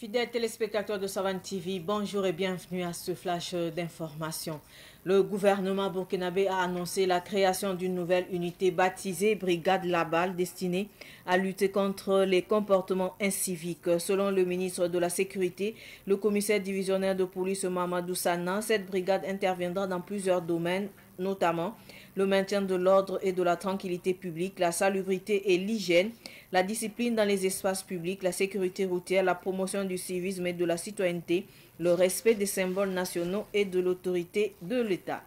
Fidèles téléspectateurs de Savane TV, bonjour et bienvenue à ce flash d'information. Le gouvernement burkinabé a annoncé la création d'une nouvelle unité baptisée Brigade Labal destinée à lutter contre les comportements inciviques. Selon le ministre de la Sécurité, le commissaire divisionnaire de police Mamadou Sana, cette brigade interviendra dans plusieurs domaines, notamment le maintien de l'ordre et de la tranquillité publique, la salubrité et l'hygiène, la discipline dans les espaces publics, la sécurité routière, la promotion du civisme et de la citoyenneté, le respect des symboles nationaux et de l'autorité de l'État.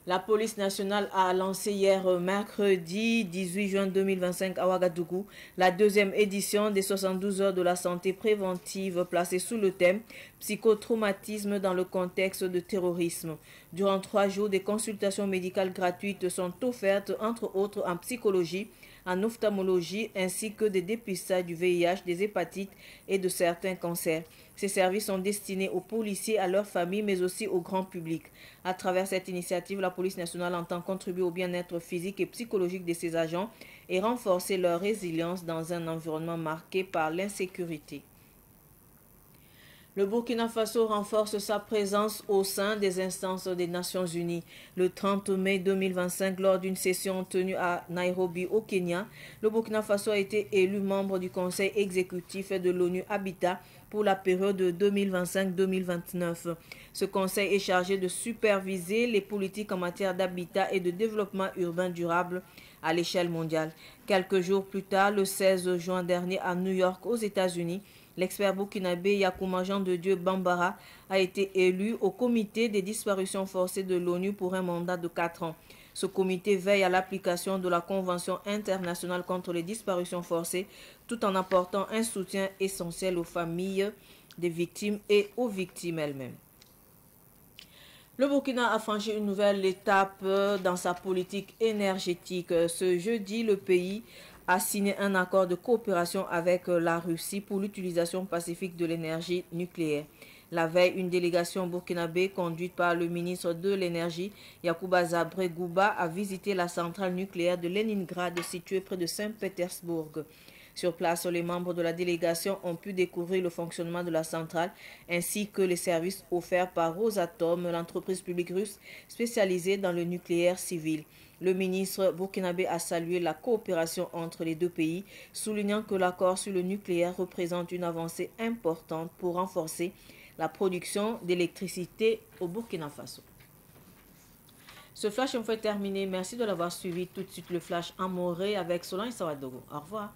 La police nationale a lancé hier mercredi 18 juin 2025 à Ouagadougou la deuxième édition des 72 heures de la santé préventive placée sous le thème psychotraumatisme dans le contexte de terrorisme. Durant 3 jours, des consultations médicales gratuites sont offertes entre autres en psychologie, en ophtalmologie ainsi que des dépistages du VIH, des hépatites et de certains cancers. Ces services sont destinés aux policiers, à leurs familles, mais aussi au grand public. À travers cette initiative, la police nationale entend contribuer au bien-être physique et psychologique de ses agents et renforcer leur résilience dans un environnement marqué par l'insécurité. Le Burkina Faso renforce sa présence au sein des instances des Nations Unies. Le 30 mai 2025, lors d'une session tenue à Nairobi au Kenya, le Burkina Faso a été élu membre du Conseil exécutif de l'ONU Habitat pour la période 2025-2029. Ce conseil est chargé de superviser les politiques en matière d'habitat et de développement urbain durable à l'échelle mondiale. Quelques jours plus tard, le 16 juin dernier à New York aux États-Unis, l'expert burkinabé Yakouma Jean de Dieu Bambara a été élu au comité des disparitions forcées de l'ONU pour un mandat de 4 ans. Ce comité veille à l'application de la Convention internationale contre les disparitions forcées tout en apportant un soutien essentiel aux familles des victimes et aux victimes elles-mêmes. Le Burkina a franchi une nouvelle étape dans sa politique énergétique. Ce jeudi, le pays a signé un accord de coopération avec la Russie pour l'utilisation pacifique de l'énergie nucléaire. La veille, une délégation burkinabé conduite par le ministre de l'Énergie, Yacouba Zabré Gouba, a visité la centrale nucléaire de Leningrad située près de Saint-Pétersbourg. Sur place, les membres de la délégation ont pu découvrir le fonctionnement de la centrale ainsi que les services offerts par Rosatom, l'entreprise publique russe spécialisée dans le nucléaire civil. Le ministre burkinabé a salué la coopération entre les deux pays, soulignant que l'accord sur le nucléaire représente une avancée importante pour renforcer la production d'électricité au Burkina Faso. Ce flash info est terminé. Merci de l'avoir suivi. Tout de suite le flash en Morée avec Solange Sawadogo. Au revoir.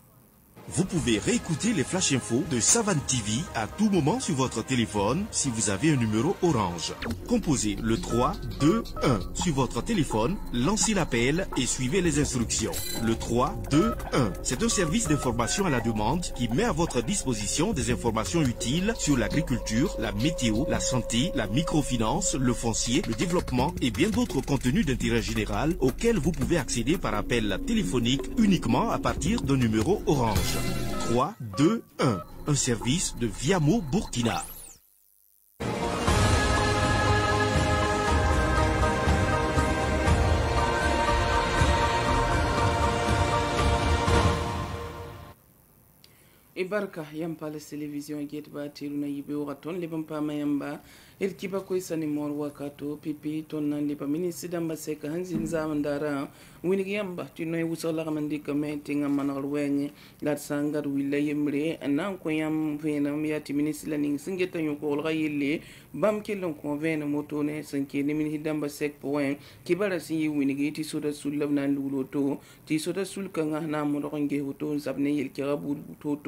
Vous pouvez réécouter les Flash Info de Savane TV à tout moment sur votre téléphone si vous avez un numéro orange. Composez le 3 2 1 sur votre téléphone, lancez l'appel et suivez les instructions. Le 3 2 1, c'est un service d'information à la demande qui met à votre disposition des informations utiles sur l'agriculture, la météo, la santé, la microfinance, le foncier, le développement et bien d'autres contenus d'intérêt général auxquels vous pouvez accéder par appel téléphonique uniquement à partir d'un numéro orange. 3, 2, 1. Un service de Viamo Burkina. Ibarka yamba la télévision get ba tiruna yibe wakaton lebam pa mayamba el kiba koy sani mor wakato pipi ton nan liba ministre damba seka hanzin zaman dara wini yamba tinoy wusala kamandi kamenti ngamanal wenye lat sangar willa yemre anan ko yam vena miyati ministre laning singeta yoko olga yille bam kelon ko vena motone sanke ni min hidamba sek point kibara si wini giti soda sulab nan luloto ti soda sulka ngana mo nge hoto zabne yel kirabu to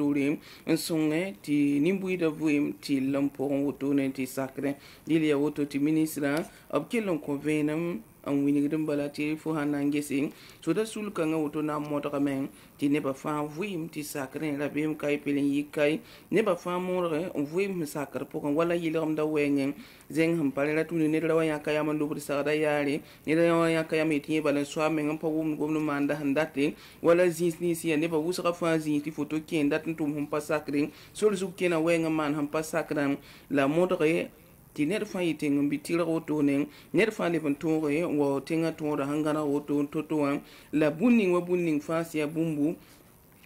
un songe ti nimbuida vuim ti lampon woto ne ti sacré dilia woto ti ministre ab kelon ko venam an winigdum bala ti fo hanangesi so da sul kanga woto na moto kamen ti ne ba fa vuim ti sacré la bim kay pelen yikai ne ba fa morre vuim sacré po kan wala yilam da wenyen zeng ham pale la tuni ne da waya kaya man lubri sa da yari ne da waya kaya mi ti bala so men pa wum gomno manda handate wala zis ni si ne ba wusra fa zis ti photo ken dat tum hum pa sacré so lu kena wenga man ham pa sacré la modre ti ner fa yite ngam bitira woto nen ner fa le ban tore wo tenga tore hangana woto totoan la bunning wa bunning fa sia bumbu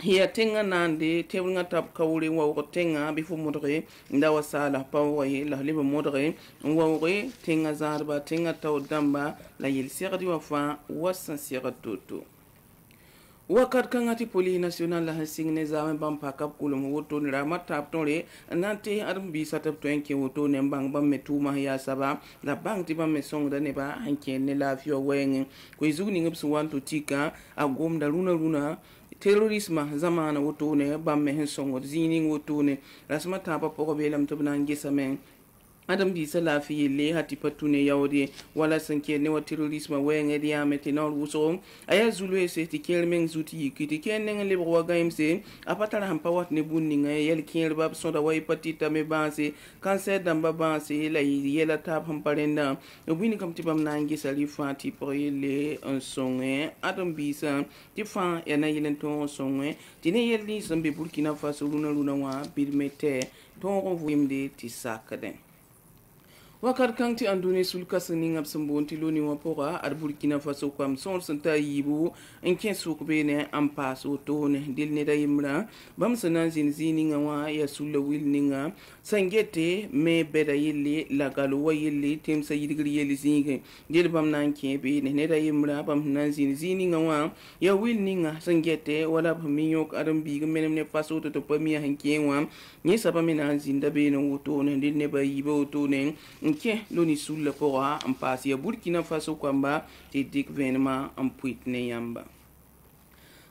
hiya tenga nande tebunga tap kawle wa ko tenga bifo modre ndawa sala pawaye la lebe modre wawre tenga zarba tenga taw damba la yel serdi wa fa wasan sira toto wakat kangati poli national la hansigne zame bam pakap kulum woto ni rama tap tonle nante adam bi satap to enke woto ne bang bam metuma ya saba la bang ti bam mesong da ne ba hanke ne la fio weng ko izuni ngep suwan to tika agom da luna terrorisme zamana wotone bamme hen songo zini wotone rasma tapa poko belam to nan gisamen adam bi sala fi le hati patune yawde wala sanke ne wa terrorisme wenge dia metinol wuso aya zulu se ti kelmen zuti kiti kenen le bro gaimse apatara hampa wat ne bunni nga yel kel bab sonda way patita me banse cancer damba banse la yela tap hamparenda obini kam tibam nangi sali fati pour le un songe adam bi sa ti fa ya na yelen to songe ti ne yeli sambe Burkina Faso luna wa birmete to ko vimde ti sakaden wakar kanti andune sulka sini ngap sambonti loni wapora ar Burkina Faso kwam son santa yibu enken sukbe ne ampas otone dil ne dayimra bam sanan zini ngawa ya sulla wil ninga sangete me beda yille la galu wa yille tem sa yidigri yille zinge dil bam nan kebe ne dayimra bam nan zini ngawa ya wil ninga sangete wala bamiyok adam bi menem ne faso to pamiya hankenwa ni sabamina zinda be no otone dil ne bayibo otone nke loni sulla pora en passe ya Burkina Faso kwamba te dik venema en puitne yamba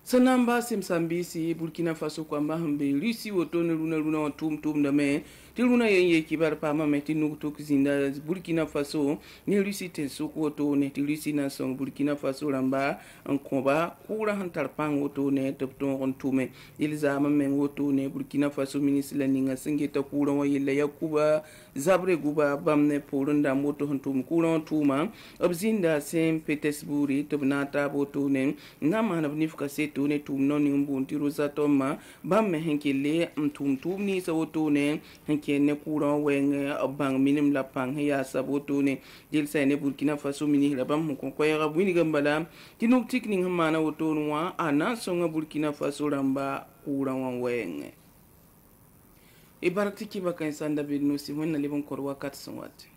sanamba simsambisi Burkina Faso kwamba hambe Russie wotone luna tum da me tiluna yenye kibar pama meti nuktuk zinda Burkina Faso ni Russie te soko wotone ti Russie na song Burkina Faso lamba en komba kura hantar pang wotone topton on tume ilzama men wotone Burkina Faso ministre la ninga singeta kura wa yilla yakuba zabre guba bamne polunda moto hantum kura tuma obzinda Saint Petersburg tobnata wotone ngama na nifka setone tum noni mbunti rosatoma bamme henkele tum ni sa wotone kene kura wenge bang minim la pang ya saboto ne dil sa ne Burkina Faso mini la bam ko ko ya buni gambala tinuk tikning mana woto nwa ana songa Burkina Faso ramba kura wenge ibaratiki bakan sanda bidno si wonna libon korwa kat sonwat